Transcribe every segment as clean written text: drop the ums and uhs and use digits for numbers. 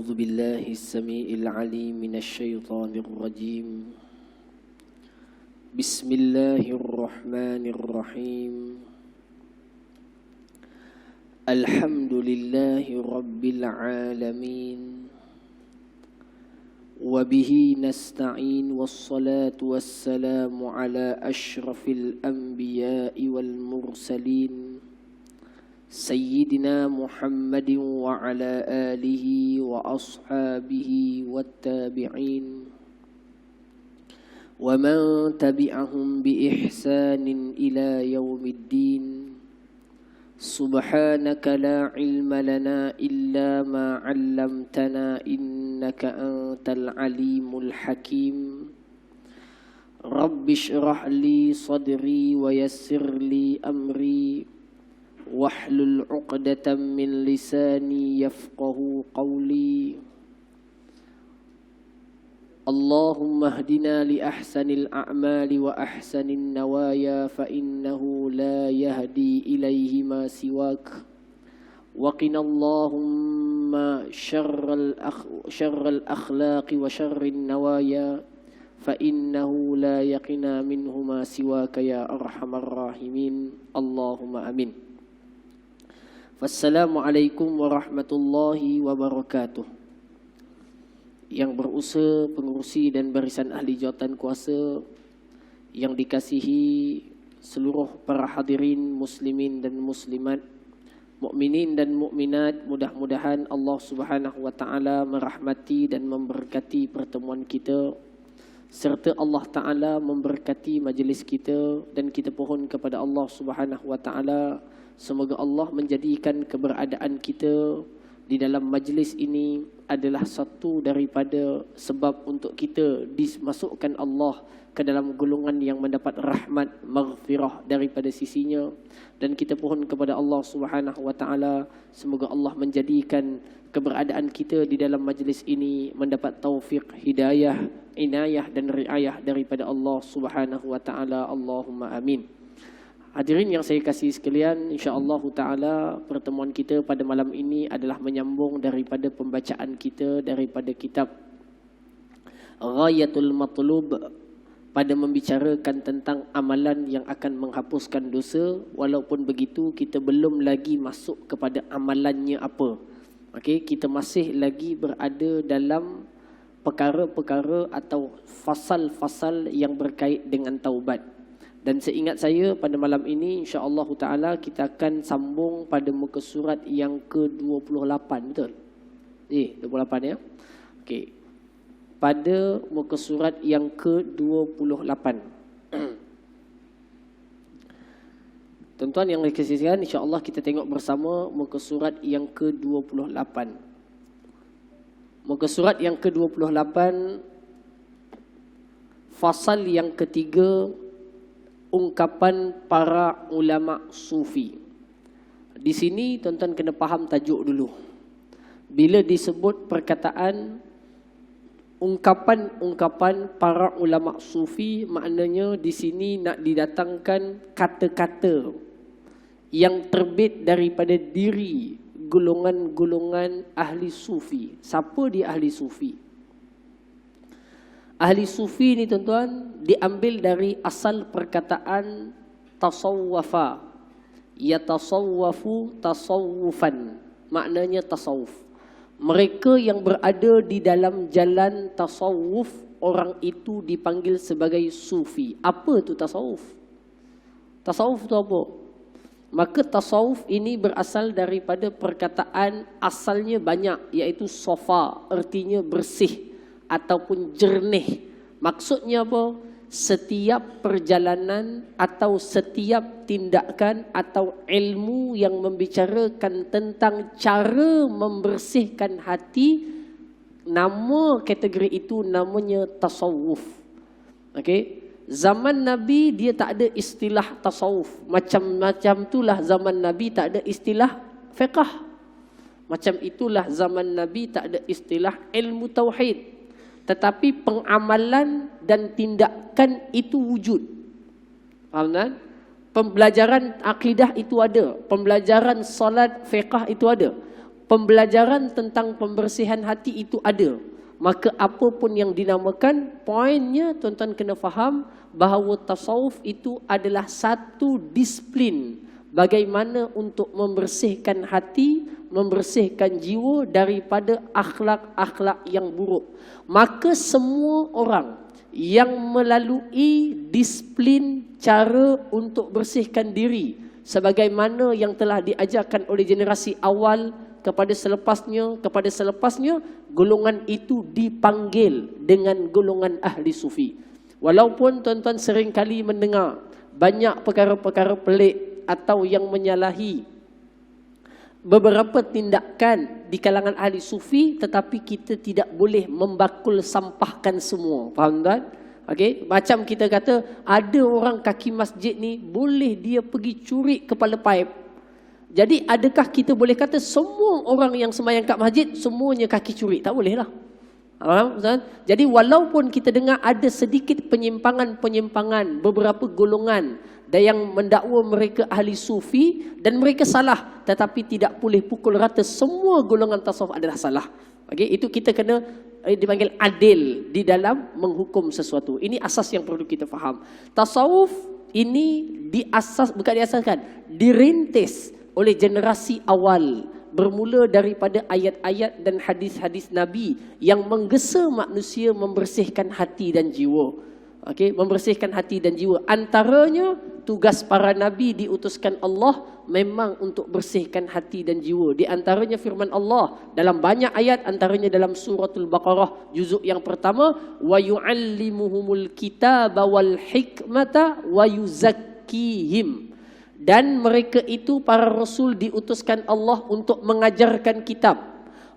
أعوذ بالله السميع العليم من الشيطان الرجيم. بسم الله الرحمن الرحيم. الحمد لله رب العالمين وبه نستعين والصلاة والسلام على أشرف الأنبياء والمرسلين سيدنا محمد وعلى آله وأصحابه والتابعين ومن تبعهم بإحسان إلى يوم الدين. سبحانك لا علم لنا إلا ما علمتنا إنك أنت العليم الحكيم. رب اشرح لي صدري ويسر لي أمري واحلل عقدة من لساني يفقه قولي. اللهم اهدنا لأحسن الأعمال وأحسن النوايا فإنه لا يهدي إليه ما سواك. وقنا اللهم شر الأخلاق وشر النوايا فإنه لا يقنا منه ما سواك يا أرحم الراحمين. اللهم آمين. Wassalamualaikum warahmatullahi wabarakatuh. Yang berusaha, pengurusi dan barisan ahli jawatan kuasa yang dikasihi seluruh para hadirin muslimin dan muslimat, mukminin dan mukminat, mudah-mudahan Allah Subhanahu wa taala merahmati dan memberkati pertemuan kita, serta Allah taala memberkati majlis kita, dan kita pohon kepada Allah Subhanahu wa taala semoga Allah menjadikan keberadaan kita di dalam majlis ini adalah satu daripada sebab untuk kita dimasukkan Allah ke dalam golongan yang mendapat rahmat, maghfirah daripada sisinya. Dan kita pohon kepada Allah Subhanahu wa taala semoga Allah menjadikan keberadaan kita di dalam majlis ini mendapat taufik, hidayah, inayah dan riayah daripada Allah Subhanahu wa taala. Allahumma amin. Hadirin yang saya kasih sekalian, insya-Allah taala pertemuan kita pada malam ini adalah menyambung daripada pembacaan kita daripada kitab Ghayatul Matlub pada membicarakan tentang amalan yang akan menghapuskan dosa. Walaupun begitu, kita belum lagi masuk kepada amalannya apa. Okey, kita masih lagi berada dalam perkara-perkara atau fasal-fasal yang berkait dengan taubat. Dan seingat saya pada malam ini insya-Allah taala kita akan sambung pada muka surat yang ke-28, betul? 28 ya. Okey. Pada muka surat yang ke-28. Tuan-tuan yang dikasihi insya-Allah kita tengok bersama muka surat yang ke-28. Muka surat yang ke-28 fasal yang ketiga, ungkapan para ulama sufi. Di sini tuan-tuan kena faham tajuk dulu. Bila disebut perkataan ungkapan-ungkapan para ulama sufi, maknanya di sini nak didatangkan kata-kata yang terbit daripada diri golongan-golongan ahli sufi. Siapa dia ahli sufi? Ahli sufi ni tuan-tuan diambil dari asal perkataan tasawwafa. Yatasawwafu tasawwufan. Maknanya tasawuf. Mereka yang berada di dalam jalan tasawuf, orang itu dipanggil sebagai sufi. Apa tu tasawuf? Tasawuf tu apa? Maka tasawuf ini berasal daripada perkataan asalnya banyak, iaitu sofa, artinya bersih ataupun jernih. Maksudnya apa? Setiap perjalanan atau setiap tindakan atau ilmu yang membicarakan tentang cara membersihkan hati, nama kategori itu namanya tasawuf. Okey. Zaman Nabi dia tak ada istilah tasawuf. Macam-macam itulah zaman Nabi tak ada istilah fiqh. Macam itulah zaman Nabi tak ada istilah ilmu tauhid. Tetapi pengamalan dan tindakan itu wujud. Faham tak? Pembelajaran akidah itu ada. Pembelajaran solat, fiqh itu ada. pembelajaran tentang pembersihan hati itu ada. Maka apa pun yang dinamakan, poinnya tuan-tuan kena faham bahawa tasawuf itu adalah satu disiplin bagaimana untuk membersihkan hati, membersihkan jiwa daripada akhlak-akhlak yang buruk. Maka semua orang yang melalui disiplin cara untuk bersihkan diri sebagaimana yang telah diajarkan oleh generasi awal kepada selepasnya, golongan itu dipanggil dengan golongan ahli sufi. Walaupun tuan-tuan seringkali mendengar banyak perkara-perkara pelik atau yang menyalahi beberapa tindakan di kalangan ahli sufi, tetapi kita tidak boleh membakul sampahkan semua. Faham tuan? Okey, macam kita kata ada orang kaki masjid ni boleh dia pergi curi kepala paip. Jadi adakah kita boleh kata semua orang yang sembahyang kat masjid semuanya kaki curi? Tak boleh lah. Jadi walaupun kita dengar ada sedikit penyimpangan-penyimpangan beberapa golongan dan yang mendakwa mereka ahli sufi dan mereka salah, tetapi tidak boleh pukul rata semua golongan tasawuf adalah salah. Okey, itu kita kena dipanggil adil di dalam menghukum sesuatu. Ini asas yang perlu kita faham. Tasawuf ini dirintis oleh generasi awal, bermula daripada ayat-ayat dan hadis-hadis Nabi yang menggesa manusia membersihkan hati dan jiwa. Okey, membersihkan hati dan jiwa. Antaranya tugas para nabi diutuskan Allah memang untuk bersihkan hati dan jiwa. Di antaranya firman Allah dalam banyak ayat, antaranya dalam suratul Baqarah juzuk yang pertama, wa yu'allimuhumul kitaba wal hikmata wa yuzakkihim. Dan mereka itu para rasul diutuskan Allah untuk mengajarkan kitab,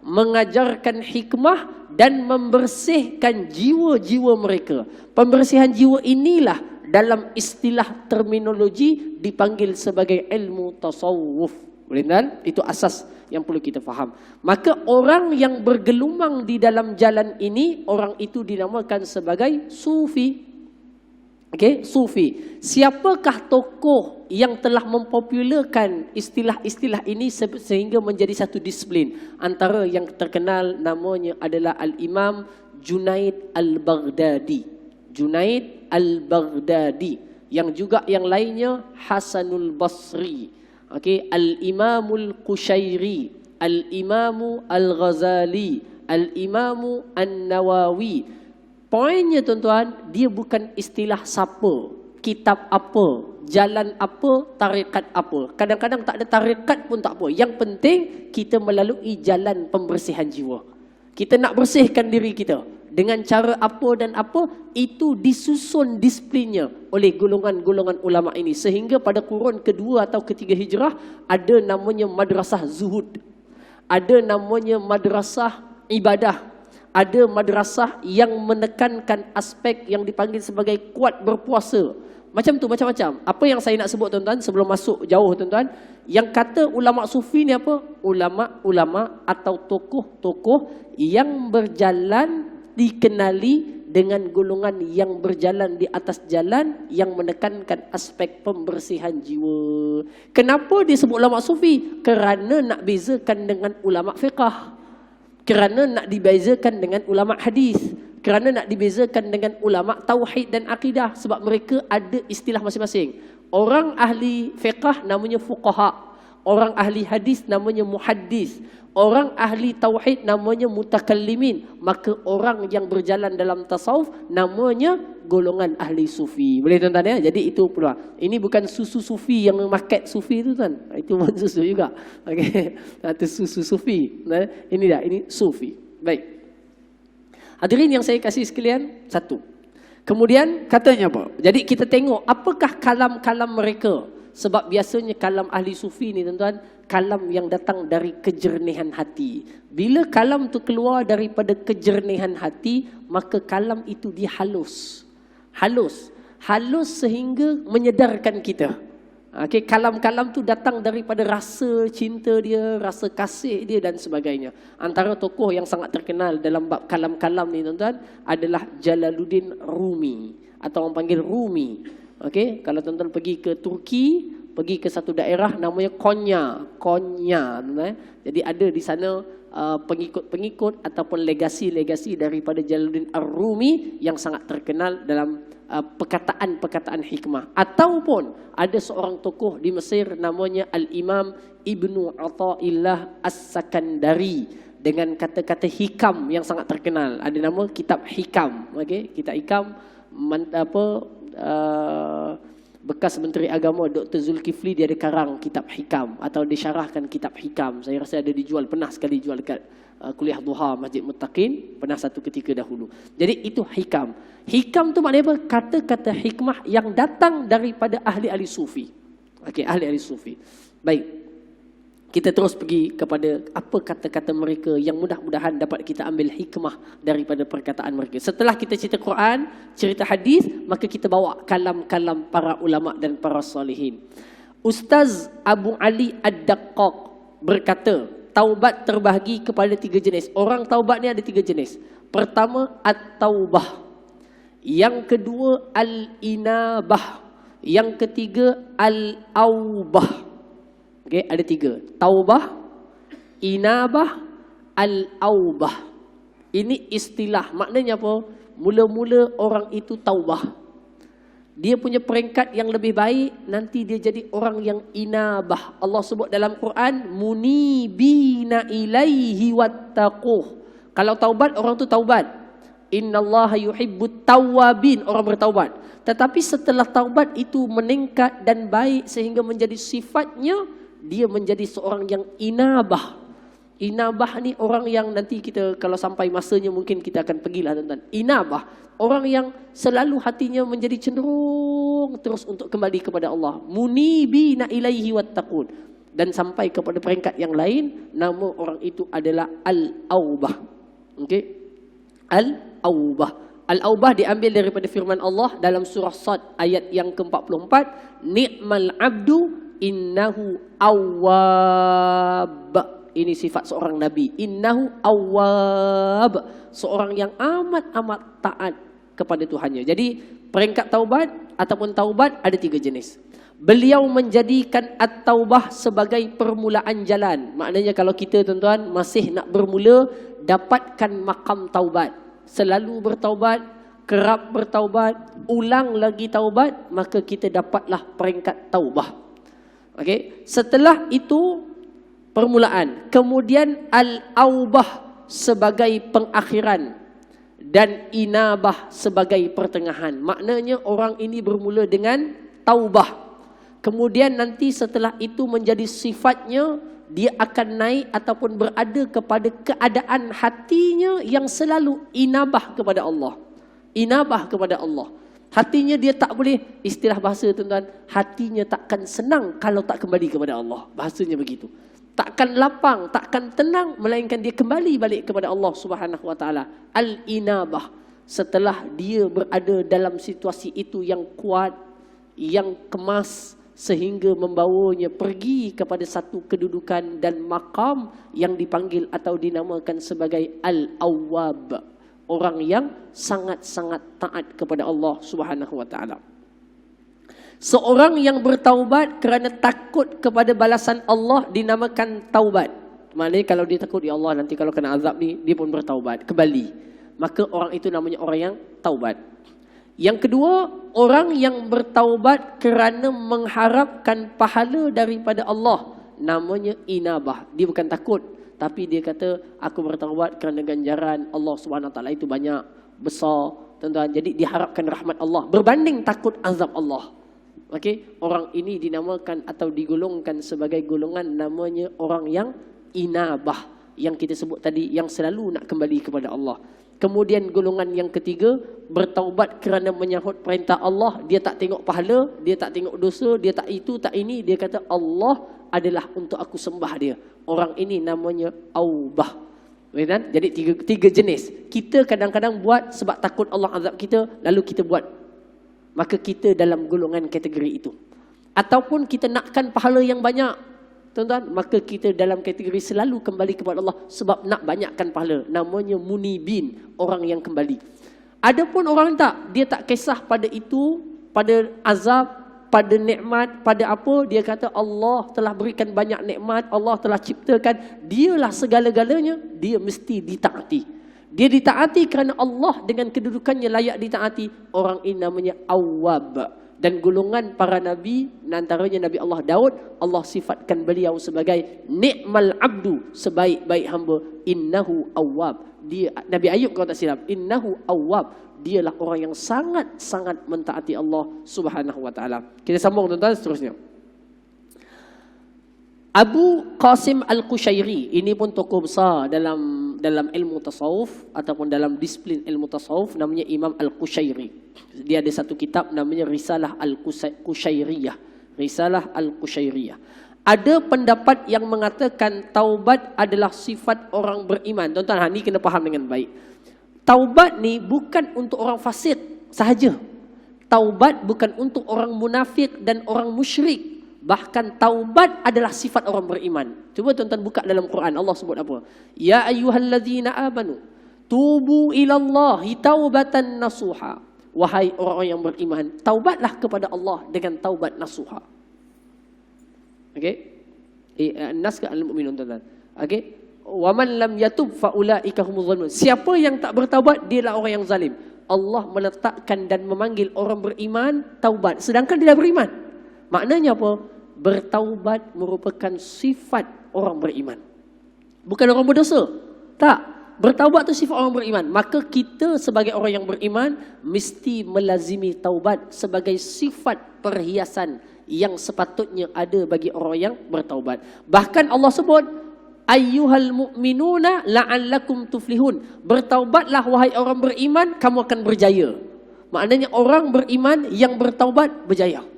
mengajarkan hikmah dan membersihkan jiwa-jiwa mereka. Pembersihan jiwa inilah dalam istilah terminologi dipanggil sebagai ilmu tasawuf. Boleh kan? Itu asas yang perlu kita faham. Maka orang yang bergelumang di dalam jalan ini, orang itu dinamakan sebagai sufi. Okey, sufi. Siapakah tokoh yang telah mempopularkan istilah-istilah ini sehingga menjadi satu disiplin? Antara yang terkenal namanya adalah Al-Imam Junaid Al-Baghdadi. Junaid Al-Baghdadi. Yang juga yang lainnya Hasanul Basri. Okey, Al-Imamul Qushairi, Al-Imamu Al-Ghazali, Al-Imamu An-Nawawi. Poinnya tuan-tuan, dia bukan istilah siapa, kitab apa, jalan apa, tarikat apa. Kadang-kadang tak ada tarikat pun tak apa. Yang penting kita melalui jalan pembersihan jiwa. Kita nak bersihkan diri kita dengan cara apa dan apa, itu disusun disiplinnya oleh golongan-golongan ulama ini. Sehingga pada kurun kedua atau ketiga hijrah ada namanya madrasah zuhud, ada namanya madrasah ibadah, ada madrasah yang menekankan aspek yang dipanggil sebagai kuat berpuasa. Macam tu, macam-macam. Apa yang saya nak sebut tuan-tuan sebelum masuk jauh tuan-tuan, yang kata ulama sufi ni apa? Ulama-ulama atau tokoh-tokoh yang berjalan dikenali dengan golongan yang berjalan di atas jalan yang menekankan aspek pembersihan jiwa. Kenapa disebut ulama sufi? Kerana nak bezakan dengan ulama fiqah. Kerana nak dibezakan dengan ulama hadis, kerana nak dibezakan dengan ulama tauhid dan akidah, sebab mereka ada istilah masing-masing. Orang ahli fiqh namanya fuqaha, orang ahli hadis namanya muhaddis, orang ahli tauhid namanya mutakallimin. Maka orang yang berjalan dalam tasawuf namanya golongan ahli sufi. Boleh tuan-tuan ya? Jadi itu pula. Ini bukan susu sufi yang market sufi tu tuan. Itu pun susu juga. Okey. Itu susu sufi. Nah, ini dah, ini sufi. Baik. Hadirin yang saya kasih sekalian, satu. Kemudian katanya apa? Jadi kita tengok apakah kalam-kalam mereka. Sebab biasanya kalam ahli sufi ni tuan-tuan, kalam yang datang dari kejernihan hati. Bila kalam tu keluar daripada kejernihan hati, maka kalam itu dihalus. Halus sehingga menyedarkan kita. Okey, kalam-kalam tu datang daripada rasa cinta dia, rasa kasih dia dan sebagainya. Antara tokoh yang sangat terkenal dalam bab kalam-kalam ni tuan-tuan adalah Jalaluddin Rumi atau orang panggil Rumi. Okey, kalau tuan-tuan pergi ke Turki, pergi ke satu daerah namanya Konya, jadi ada di sana pengikut-pengikut ataupun legasi-legasi daripada Jalaluddin Ar-Rumi yang sangat terkenal dalam perkataan-perkataan hikmah. Ataupun ada seorang tokoh di Mesir namanya Al-Imam Ibnu Athaillah As-Sakandari dengan kata-kata hikam yang sangat terkenal. Ada nama kitab Hikam, okey, kitab Hikam bekas Menteri Agama Dr. Zulkifli dia ada karang kitab Hikam atau disyarahkan kitab Hikam. Saya rasa ada dijual, pernah sekali jual dekat kuliah duha Masjid Muttaqin, pernah satu ketika dahulu. Jadi itu Hikam. Hikam tu maknanya apa? Kata-kata hikmah yang datang daripada ahli-ahli sufi. Okey, ahli-ahli sufi. Baik. Kita terus pergi kepada apa kata-kata mereka yang mudah-mudahan dapat kita ambil hikmah daripada perkataan mereka. Setelah kita cerita Quran, cerita hadis, maka kita bawa kalam-kalam para ulama dan para salihin. Ustaz Abu Ali Ad-Daqqaq berkata, taubat terbahagi kepada 3 jenis. Orang taubat ni ada 3 jenis. Pertama, at-taubah. Yang kedua, al-inabah. Yang ketiga, al-aubah. Okey, ada 3. Taubah, inabah, al-aubah. Ini istilah. Maknanya apa? Mula-mula orang itu taubah. Dia punya peringkat yang lebih baik, nanti dia jadi orang yang inabah. Allah sebut dalam Quran, munibina ilaihi wattaquh. Kalau taubat, orang tu taubat. Innallaha yuhibbut tawwabin, orang bertaubat. Tetapi setelah taubat itu meningkat dan baik sehingga menjadi sifatnya, dia menjadi seorang yang inabah. Inabah ni orang yang nanti kita kalau sampai masanya mungkin kita akan pergilah tuan-tuan. Inabah, orang yang selalu hatinya menjadi cenderung terus untuk kembali kepada Allah. Munibina ilaihi wattaqun. Dan sampai kepada peringkat yang lain, nama orang itu adalah al-aubah. Okey? Al-aubah. Al-aubah diambil daripada firman Allah dalam surah Sad ayat yang ke-44, ni'mal abdu innahu awwab. Ini sifat seorang nabi. Innahu awwab, seorang yang amat-amat taat kepada Tuhannya. Jadi peringkat taubat ataupun taubat ada 3 jenis. Beliau menjadikan at-taubah sebagai permulaan jalan. Maknanya kalau kita tuan-tuan masih nak bermula, dapatkan makam taubat. Selalu bertaubat, kerap bertaubat, ulang lagi taubat, maka kita dapatlah peringkat taubah. Okey, setelah itu permulaan, kemudian al-aubah sebagai pengakhiran dan inabah sebagai pertengahan. Maknanya orang ini bermula dengan taubah. Kemudian nanti setelah itu menjadi sifatnya, dia akan naik ataupun berada kepada keadaan hatinya yang selalu inabah kepada Allah. Inabah kepada Allah. Hatinya dia tak boleh, istilah bahasa tuan-tuan, hatinya takkan senang kalau tak kembali kepada Allah. Bahasanya begitu. Takkan lapang, takkan tenang melainkan dia kembali balik kepada Allah Subhanahu wa taala. Al-inabah. Setelah dia berada dalam situasi itu yang kuat, yang kemas, sehingga membawanya pergi kepada satu kedudukan dan makam yang dipanggil atau dinamakan sebagai al-awwab. Orang yang sangat-sangat taat kepada Allah Subhanahu wa taala. Seorang yang bertaubat kerana takut kepada balasan Allah dinamakan taubat. Maknanya kalau dia takut, ya Allah nanti kalau kena azab ni, dia pun bertaubat, kembali. Maka orang itu namanya orang yang taubat. Yang kedua, orang yang bertaubat kerana mengharapkan pahala daripada Allah, namanya inabah. Dia bukan takut, tapi dia kata, aku bertaubat kerana ganjaran Allah SWT itu banyak, besar, tuan-tuan. Jadi diharapkan rahmat Allah berbanding takut azab Allah. Okey, orang ini dinamakan atau digolongkan sebagai golongan namanya orang yang inabah, yang kita sebut tadi, yang selalu nak kembali kepada Allah. Kemudian golongan yang ketiga, bertaubat kerana menyahut perintah Allah. Dia tak tengok pahala, dia tak tengok dosa, dia tak itu, tak ini. Dia kata Allah adalah untuk aku sembah dia. Orang ini namanya aubah. Jadi tiga jenis. Kita kadang-kadang buat sebab takut Allah azab kita, lalu kita buat. Maka kita dalam golongan kategori itu. Ataupun kita nakkan pahala yang banyak, tuan-tuan, maka kita dalam kategori selalu kembali kepada Allah sebab nak banyakkan pahala. Namanya munibin, orang yang kembali. Adapun orang tak, dia tak kisah pada itu, pada azab, pada nikmat, pada apa, dia kata Allah telah berikan banyak nikmat, Allah telah ciptakan, dialah segala-galanya, dia mesti ditaati. Dia ditaati kerana Allah dengan kedudukannya layak ditaati. Orang ini namanya awwab. Dan golongan para nabi, antaranya Nabi Allah Daud, Allah sifatkan beliau sebagai ni'mal abdu, sebaik-baik hamba, innahu awwab. Dia Nabi Ayub kalau tak silap, innahu awwab, dialah orang yang sangat-sangat mentaati Allah Subhanahu wa taala. Kita sambung tuan-tuan seterusnya. Abu Qasim Al-Qushairi, ini pun tokoh besar dalam ilmu tasawuf ataupun dalam disiplin ilmu tasawuf, namanya Imam Al-Qushairi. Dia ada satu kitab namanya Risalah Al-Qushairiyah. Risalah Al-Qushairiyah. Ada pendapat yang mengatakan taubat adalah sifat orang beriman. Tuan-tuan, ni kena faham dengan baik. Taubat ni bukan untuk orang fasik sahaja. Taubat bukan untuk orang munafik dan orang musyrik. Bahkan taubat adalah sifat orang beriman. Cuba tuan-tuan buka dalam Quran, Allah sebut apa? Ya ayyuhallazina amanu tubu ilallahi taubatan nasuha. Wahai orang-orang yang beriman, taubatlah kepada Allah dengan taubat nasuha. Okey? Nas ke al-mu'minun tuan-tuan. Okey? Wa man lam yatub fa ulaika humuz zalimun. Siapa yang tak bertaubat, dialah orang yang zalim. Allah meletakkan dan memanggil orang beriman taubat sedangkan dia dah beriman. Maknanya apa? Bertaubat merupakan sifat orang beriman, bukan orang berdosa. Tak, bertaubat itu sifat orang beriman. Maka kita sebagai orang yang beriman mesti melazimi taubat sebagai sifat perhiasan yang sepatutnya ada bagi orang yang bertaubat. Bahkan Allah sebut, ayyuhal mu'minuna la'allakum tuflihun. Bertaubatlah wahai orang beriman, kamu akan berjaya. Maknanya orang beriman yang bertaubat berjaya.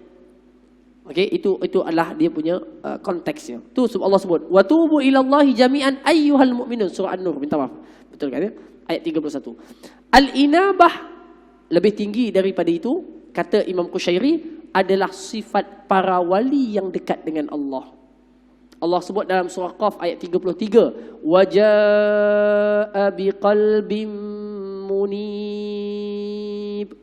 Okey, itu adalah dia punya konteksnya. Tu Allah sebut, wa tubu ilallahi jami'an ayyuhal mu'minun, surah An-Nur, minta maaf. Betul kan ya? Ayat 31. Al-inabah lebih tinggi daripada itu, kata Imam Qushairi, adalah sifat para wali yang dekat dengan Allah. Allah sebut dalam surah Qaf ayat 33, wa jaa'a biqalbin munib.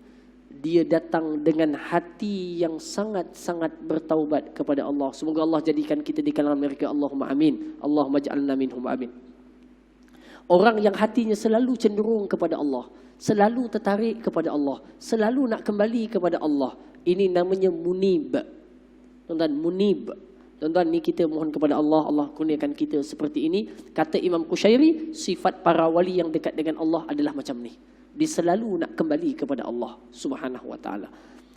Dia datang dengan hati yang sangat-sangat bertaubat kepada Allah. Semoga Allah jadikan kita di kalangan mereka. Allahumma amin. Allahumma ja'alna minhum, amin. Orang yang hatinya selalu cenderung kepada Allah, selalu tertarik kepada Allah, selalu nak kembali kepada Allah, ini namanya munib. Tuan-tuan, munib. Tuan-tuan, ni kita mohon kepada Allah, Allah kurniakan kita seperti ini. Kata Imam Qushairi, sifat para wali yang dekat dengan Allah adalah macam ni. Dia selalu nak kembali kepada Allah Subhanahu wa taala.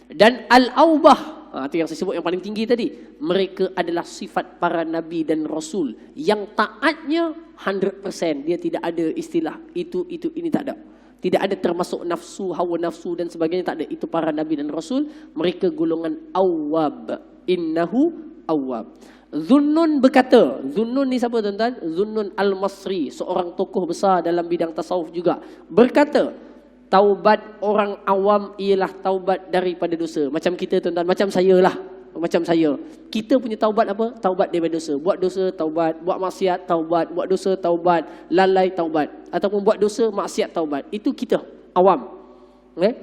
Dan al-aubah, itu yang saya sebut yang paling tinggi tadi, mereka adalah sifat para nabi dan rasul yang taatnya 100%. Dia tidak ada istilah itu ini, tak ada. Tidak ada termasuk nafsu, hawa nafsu dan sebagainya, tak ada. Itu para nabi dan rasul, mereka golongan awwab. Innahu awwab. Zunnun berkata, Zunnun ni siapa tuan-tuan? Zunnun al-Masri, seorang tokoh besar dalam bidang tasawuf juga, berkata, taubat orang awam ialah taubat daripada dosa. Macam kita tuan-tuan, macam saya lah. Macam saya. Kita punya taubat apa? Taubat daripada dosa. Buat dosa, taubat. Buat maksiat, taubat. Buat dosa, taubat. Lalai, taubat. Ataupun buat dosa, maksiat, taubat. Itu kita, awam. Okay?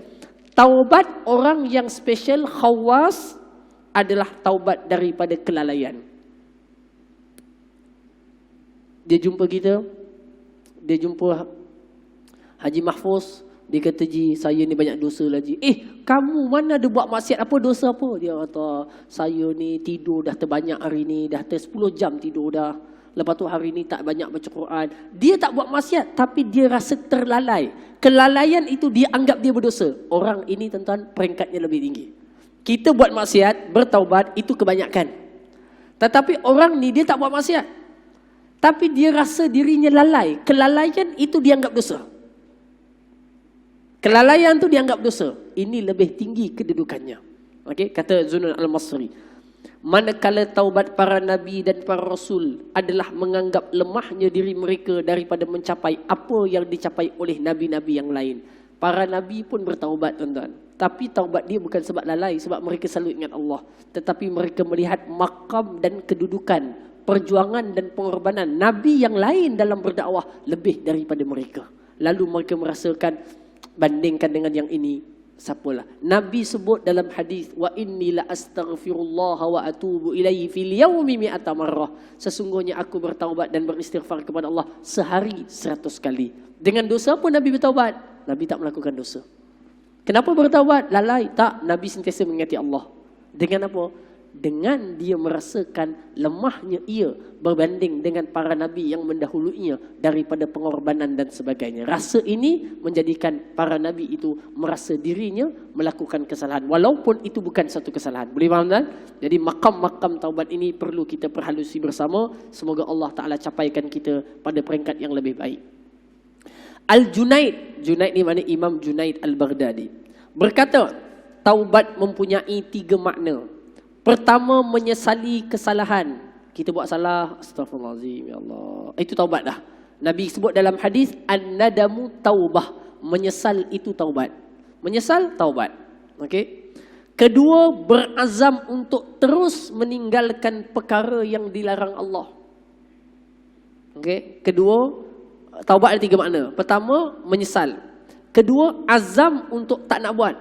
Taubat orang yang special, khawas, adalah taubat daripada kelalaian. Dia jumpa kita, dia jumpa Haji Mahfuz, dia kata, Ji, saya ni banyak dosa lah, Ji. Kamu mana ada buat maksiat apa, dosa apa? Dia kata, saya ni tidur dah terbanyak hari ni, dah 10 jam tidur dah. Lepas tu hari ni tak banyak baca Quran. Dia tak buat maksiat, tapi dia rasa terlalai. Kelalaian itu dia anggap dia berdosa. Orang ini tuan-tuan peringkatnya lebih tinggi. Kita buat maksiat, bertaubat, itu kebanyakan. Tetapi orang ni dia tak buat maksiat, tapi dia rasa dirinya lalai. Kelalaian itu dianggap dosa. Kelalaian itu dianggap dosa. Ini lebih tinggi kedudukannya. Okey, kata Zunnun al-Masri. Manakala taubat para nabi dan para rasul adalah menganggap lemahnya diri mereka daripada mencapai apa yang dicapai oleh nabi-nabi yang lain. Para nabi pun bertaubat tuan-tuan. Tapi taubat dia bukan sebab lalai, sebab mereka selalu ingat Allah. Tetapi mereka melihat makam dan kedudukan, perjuangan dan pengorbanan nabi yang lain dalam berdakwah lebih daripada mereka. Lalu mereka merasakan, bandingkan dengan yang ini, siapalah. Nabi sebut dalam hadis, wa inni la astaghfirullah wa atubu ilaihi fil yaumi mi'ata marrah. Sesungguhnya aku bertaubat dan beristighfar kepada Allah sehari 100 kali. Dengan dosa pun Nabi bertaubat. Nabi tak melakukan dosa. Kenapa bertaubat? Lalai? Tak. Nabi sentiasa mengingati Allah. Dengan apa? Dengan dia merasakan lemahnya ia berbanding dengan para nabi yang mendahulunya daripada pengorbanan dan sebagainya. Rasa ini menjadikan para nabi itu merasa dirinya melakukan kesalahan walaupun itu bukan satu kesalahan. Boleh faham tak? Jadi makam-makam taubat ini perlu kita perhalusi bersama. Semoga Allah Ta'ala capaikan kita pada peringkat yang lebih baik. Al-Junaid, Junaid ni mana? Imam Junaid Al-Baghdadi berkata, taubat mempunyai 3 makna. Pertama, menyesali kesalahan. Kita buat salah, astagfirullahalazim, ya Allah. Itu taubat dah. Nabi sebut dalam hadis, an-nadamu taubah. Menyesal itu taubat. Menyesal, taubat. Okey. Kedua, berazam untuk terus meninggalkan perkara yang dilarang Allah. Okey. Kedua, taubat ada 3 makna. Pertama, menyesal. Kedua, azam untuk tak nak buat.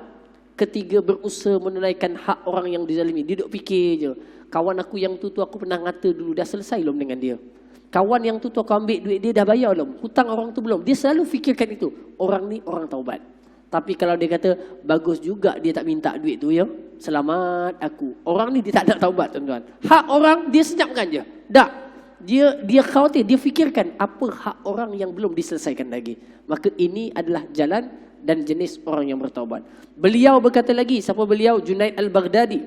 Ketiga, berusaha menunaikan hak orang yang dizalimi. Dia duduk fikir je, kawan aku yang tu aku pernah ngata dulu, dah selesai belum dengan dia? Kawan yang tu aku ambil duit dia, dah bayar belum? Hutang orang tu belum? Dia selalu fikirkan itu. Orang ni orang taubat. Tapi kalau dia kata, bagus juga dia tak minta duit tu ya, selamat aku. Orang ni dia tak nak taubat, tuan-tuan. Hak orang dia senyapkan je. Tak. Dia khawatir, dia fikirkan apa hak orang yang belum diselesaikan lagi. Maka ini adalah jalan dan jenis orang yang bertaubat. Beliau berkata lagi, siapa beliau? Junaid Al-Baghdadi.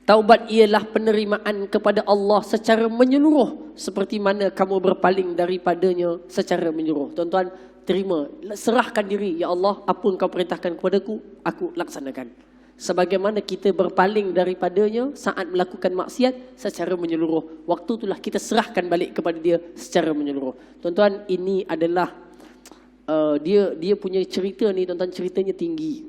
Taubat ialah penerimaan kepada Allah secara menyeluruh, seperti mana kamu berpaling daripadanya secara menyeluruh. Tuan-tuan, terima, serahkan diri. Ya Allah, apa engkau perintahkan kepadaku, aku laksanakan. Sebagaimana kita berpaling daripadanya saat melakukan maksiat secara menyeluruh. Waktu itulah kita serahkan balik kepada dia secara menyeluruh. Tuan-tuan, ini adalah dia punya cerita ni, tuan-tuan, ceritanya tinggi.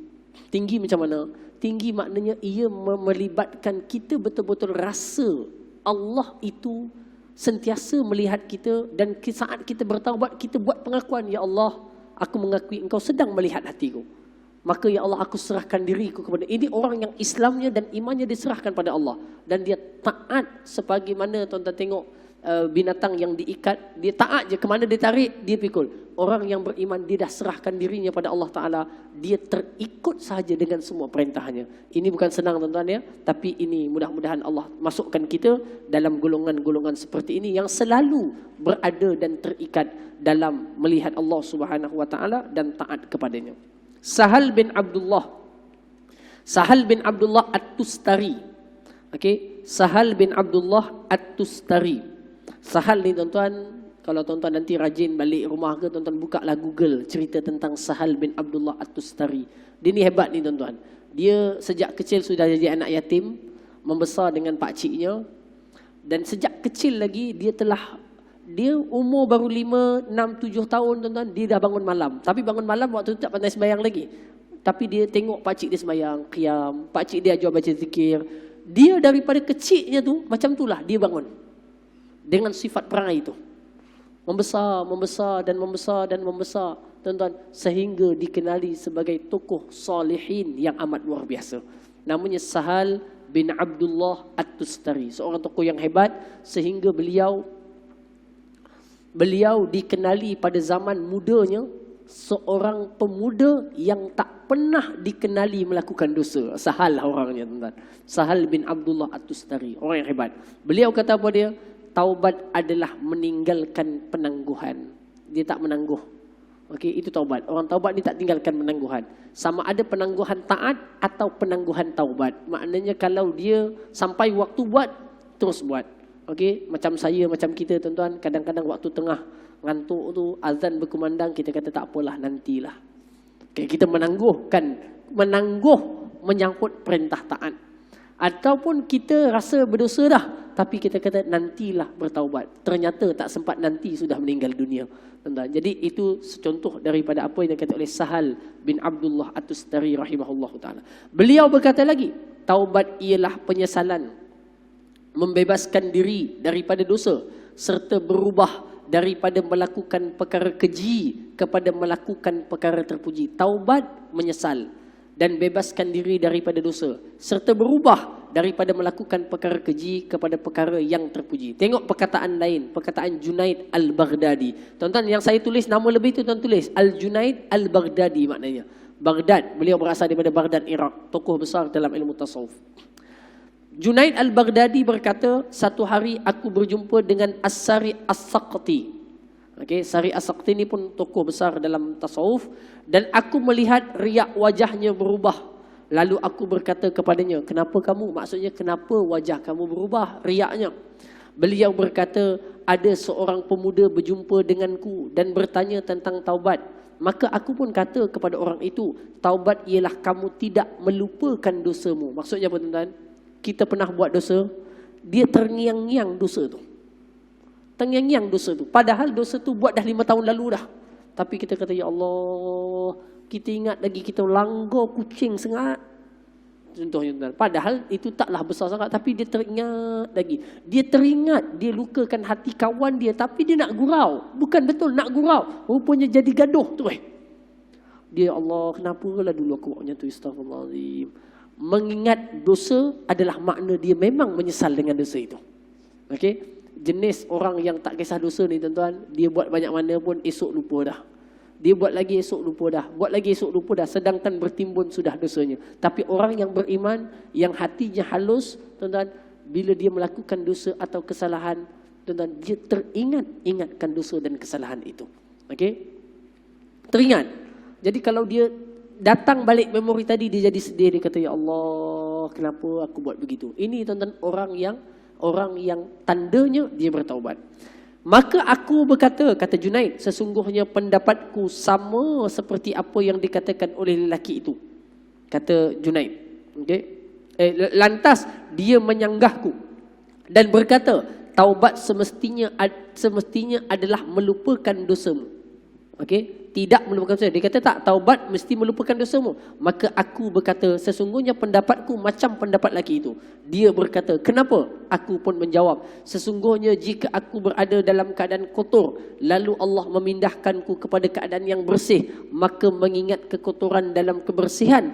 Tinggi macam mana? Tinggi maknanya ia melibatkan kita betul-betul rasa Allah itu sentiasa melihat kita, dan saat kita bertaubat kita buat pengakuan, ya Allah, aku mengakui engkau sedang melihat hatiku. Maka ya Allah, aku serahkan diriku kepada. Ini orang yang Islamnya dan imannya diserahkan pada Allah, dan dia taat sebagaimana tuan-tuan tengok binatang yang diikat, dia taat je, ke mana dia tarik dia pikul. Orang yang beriman, dia dah serahkan dirinya pada Allah Ta'ala, dia terikut sahaja dengan semua perintahnya. Ini bukan senang, tuan-tuan ya, tapi ini mudah-mudahan Allah masukkan kita dalam golongan-golongan seperti ini yang selalu berada dan terikat dalam melihat Allah Subhanahu Wa Ta'ala dan taat kepadanya. Sahal bin Abdullah At-Tustari. Okey, Sahal bin Abdullah At-Tustari. Sahal ni, tuan-tuan, kalau tuan-tuan nanti rajin balik rumah ke, tuan-tuan bukalah Google cerita tentang Sahal bin Abdullah At-Tustari. Dia ni hebat ni, tuan-tuan. Dia sejak kecil sudah jadi anak yatim, membesar dengan pakciknya, dan sejak kecil lagi dia umur baru 5, 6, 7 tahun, tuan-tuan, dia dah bangun malam. Tapi bangun malam waktu tu tak pandai sembahyang lagi. Tapi dia tengok pakcik dia sembahyang, qiyam, pakcik dia ajar baca zikir. Dia daripada kecilnya tu macam itulah dia bangun. Dengan sifat perangai itu. Membesar, tuan-tuan, sehingga dikenali sebagai tokoh salihin yang amat luar biasa. Namanya Sahal bin Abdullah At-Tustari. Seorang tokoh yang hebat, sehingga beliau dikenali pada zaman mudanya seorang pemuda yang tak pernah dikenali melakukan dosa. Sahal orangnya, tuan-tuan. Sahal bin Abdullah At-Tustari, orang yang hebat. Beliau kata apa dia? Taubat adalah meninggalkan penangguhan. Dia tak menangguh. Okey, itu taubat. Orang taubat ni tak tinggalkan penangguhan. Sama ada penangguhan taat atau penangguhan taubat. Maknanya kalau dia sampai waktu buat, terus buat. Okey, macam saya, macam kita, tuan-tuan, kadang-kadang waktu tengah ngantuk tu, azan berkumandang, kita kata tak apalah, nantilah. Okay, kita menangguh menyangkut perintah taat. Ataupun kita rasa berdosa dah, tapi kita kata nantilah bertaubat. Ternyata tak sempat, nanti sudah meninggal dunia. Jadi itu secontoh daripada apa yang dikatakan oleh Sahal bin Abdullah At-Tustari rahimahullah ta'ala. Beliau berkata lagi, taubat ialah penyesalan, membebaskan diri daripada dosa, serta berubah daripada melakukan perkara keji kepada melakukan perkara terpuji. Taubat, menyesal. dan bebaskan diri daripada dosa, serta berubah daripada melakukan perkara keji kepada perkara yang terpuji. Tengok perkataan lain, perkataan Junaid Al-Baghdadi. Tuan-tuan, yang saya tulis nama lebih tu tuan tulis Al-Junaid Al-Baghdadi maknanya. Baghdad, beliau berasal daripada Baghdad, Iraq, tokoh besar dalam ilmu tasawuf. Junaid Al-Baghdadi berkata, satu hari aku berjumpa dengan As-Sari As-Saqti. Okay, Sari As-Saqti ni pun tokoh besar dalam tasawuf, dan aku melihat riak wajahnya berubah. Lalu aku berkata kepadanya, kenapa kamu? Maksudnya kenapa wajah kamu berubah riaknya? Beliau berkata, ada seorang pemuda berjumpa denganku dan bertanya tentang taubat. Maka aku pun kata kepada orang itu, taubat ialah kamu tidak melupakan dosamu. Maksudnya apa tuan-tuan? Kita pernah buat dosa, dia terngiang-ngiang dosa tu. Terngiang-ngiang dosa tu. Padahal dosa tu buat dah 5 tahun lalu dah. Tapi kita kata, ya Allah, kita ingat lagi kita langgar kucing sengat. Contohnya, padahal itu taklah besar sangat, tapi dia teringat lagi. Dia teringat, dia lukakan hati kawan dia, tapi dia nak gurau. Bukan betul nak gurau. Rupanya jadi gaduh tu. Dia, Allah, kenapalah dulu aku buatnya tu, astagfirullahaladzim. Mengingat dosa adalah makna dia memang menyesal dengan dosa itu. Okey? Jenis orang yang tak kisah dosa ni tuan-tuan, dia buat banyak mana pun esok lupa dah. Dia buat lagi esok lupa dah. Buat lagi esok lupa dah. Sedangkan bertimbun sudah dosanya. Tapi orang yang beriman, yang hatinya halus, tuan-tuan, bila dia melakukan dosa atau kesalahan, tuan-tuan, dia ingatkan dosa dan kesalahan itu. Okey? Teringat. Jadi kalau dia datang balik memori tadi, dia jadi sedih. Dia kata, ya Allah, kenapa aku buat begitu? Ini tuan-tuan orang yang tandanya dia bertaubat. Maka aku berkata, kata Junaid, sesungguhnya pendapatku sama seperti apa yang dikatakan oleh lelaki itu. Kata Junaid. Okay? Lantas dia menyanggahku dan berkata, taubat semestinya adalah melupakan dosamu. Okey, tidak melupakan dosa. Dia kata tak, taubat mesti melupakan dosamu. Maka aku berkata, sesungguhnya pendapatku macam pendapat lelaki itu. Dia berkata, kenapa? Aku pun menjawab, sesungguhnya jika aku berada dalam keadaan kotor, lalu Allah memindahkanku kepada keadaan yang bersih, maka mengingat kekotoran dalam kebersihan